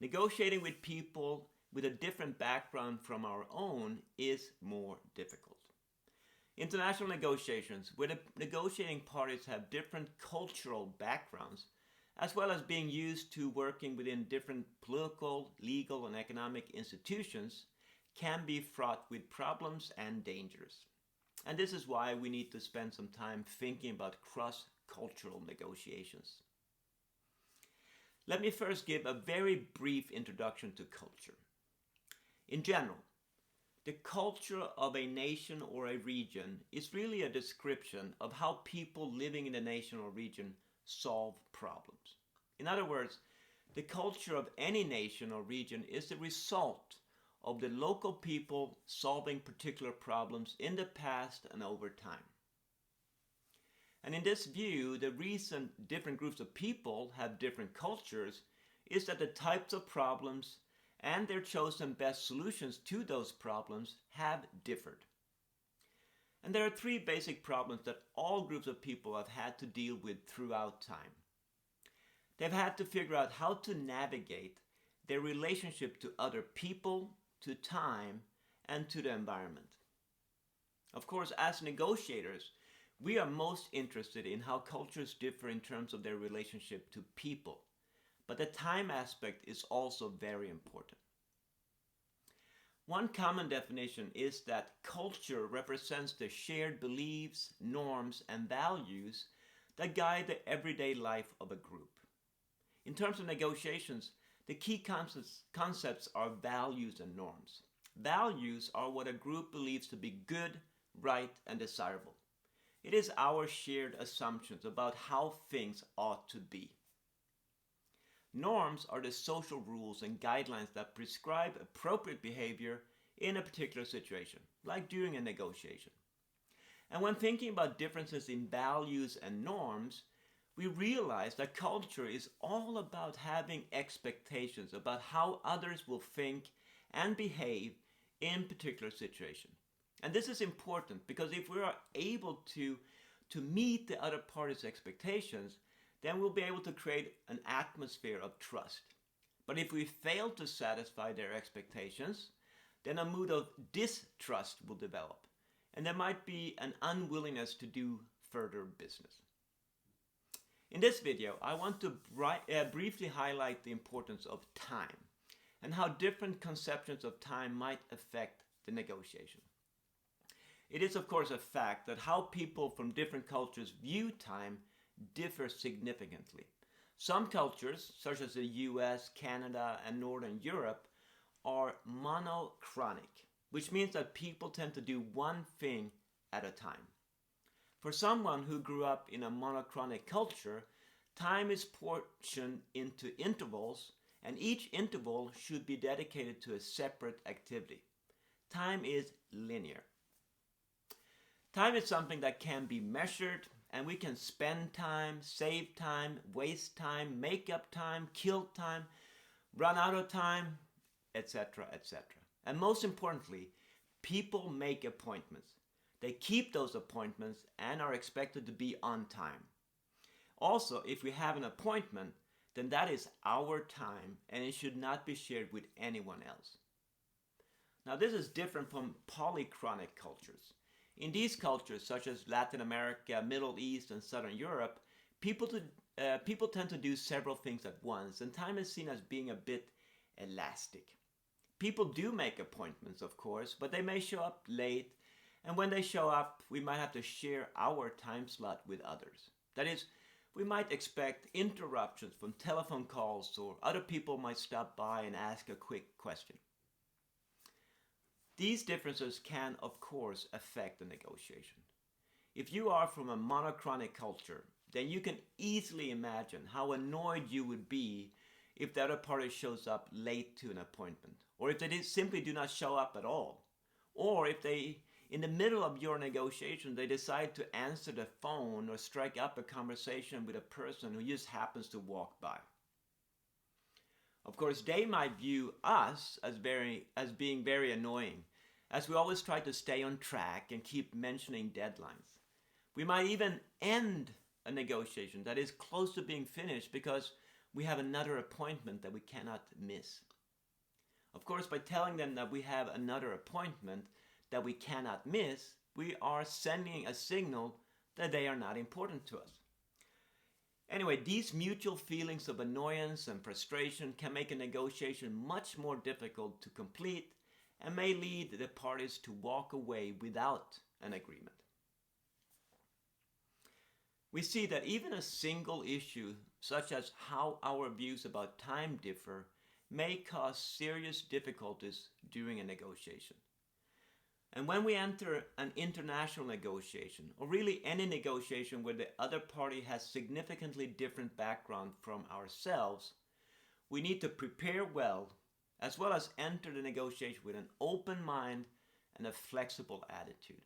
Negotiating with people with a different background from our own is more difficult. International negotiations, where the negotiating parties have different cultural backgrounds, as well as being used to working within different political, legal, and economic institutions, can be fraught with problems and dangers. And this is why we need to spend some time thinking about cross-cultural negotiations. Let me first give a very brief introduction to culture. In general, the culture of a nation or a region is really a description of how people living in a nation or region solve problems. In other words, the culture of any nation or region is the result of the local people solving particular problems in the past and over time. And in this view, the reason different groups of people have different cultures is that the types of problems and their chosen best solutions to those problems have differed. And there are three basic problems that all groups of people have had to deal with throughout time. They've had to figure out how to navigate their relationship to other people, to time, and to the environment. Of course, as negotiators, we are most interested in how cultures differ in terms of their relationship to people. But the time aspect is also very important. One common definition is that culture represents the shared beliefs, norms, and values that guide the everyday life of a group. In terms of negotiations, the key concepts are values and norms. Values are what a group believes to be good, right, and desirable. It is our shared assumptions about how things ought to be. Norms are the social rules and guidelines that prescribe appropriate behavior in a particular situation, like during a negotiation. And when thinking about differences in values and norms, we realize that culture is all about having expectations about how others will think and behave in particular situations. And this is important because if we are able to meet the other party's expectations, then we'll be able to create an atmosphere of trust. But if we fail to satisfy their expectations, then a mood of distrust will develop, and there might be an unwillingness to do further business. In this video, I want to briefly highlight the importance of time and how different conceptions of time might affect the negotiation. It is of course a fact that how people from different cultures view time differs significantly. Some cultures, such as the US, Canada, and Northern Europe, are monochronic, which means that people tend to do one thing at a time. For someone who grew up in a monochronic culture, time is portioned into intervals, and each interval should be dedicated to a separate activity. Time is linear. Time is something that can be measured, and we can spend time, save time, waste time, make up time, kill time, run out of time, etc., etc. And most importantly, people make appointments. They keep those appointments and are expected to be on time. Also, if we have an appointment, then that is our time and it should not be shared with anyone else. Now, this is different from polychronic cultures. In these cultures, such as Latin America, Middle East, and Southern Europe, people tend to do several things at once, and time is seen as being a bit elastic. People do make appointments, of course, but they may show up late, and when they show up, we might have to share our time slot with others. That is, we might expect interruptions from telephone calls, or other people might stop by and ask a quick question. These differences can, of course, affect the negotiation. If you are from a monochronic culture, then you can easily imagine how annoyed you would be if the other party shows up late to an appointment, or if they simply do not show up at all, or if they, in the middle of your negotiation, they decide to answer the phone or strike up a conversation with a person who just happens to walk by. Of course, they might view us as being very annoying, as we always try to stay on track and keep mentioning deadlines. We might even end a negotiation that is close to being finished because we have another appointment that we cannot miss. Of course, by telling them that we have another appointment that we cannot miss, we are sending a signal that they are not important to us. Anyway, these mutual feelings of annoyance and frustration can make a negotiation much more difficult to complete and may lead the parties to walk away without an agreement. We see that even a single issue, such as how our views about time differ, may cause serious difficulties during a negotiation. And when we enter an international negotiation, or really any negotiation where the other party has significantly different background from ourselves, we need to prepare well as enter the negotiation with an open mind and a flexible attitude.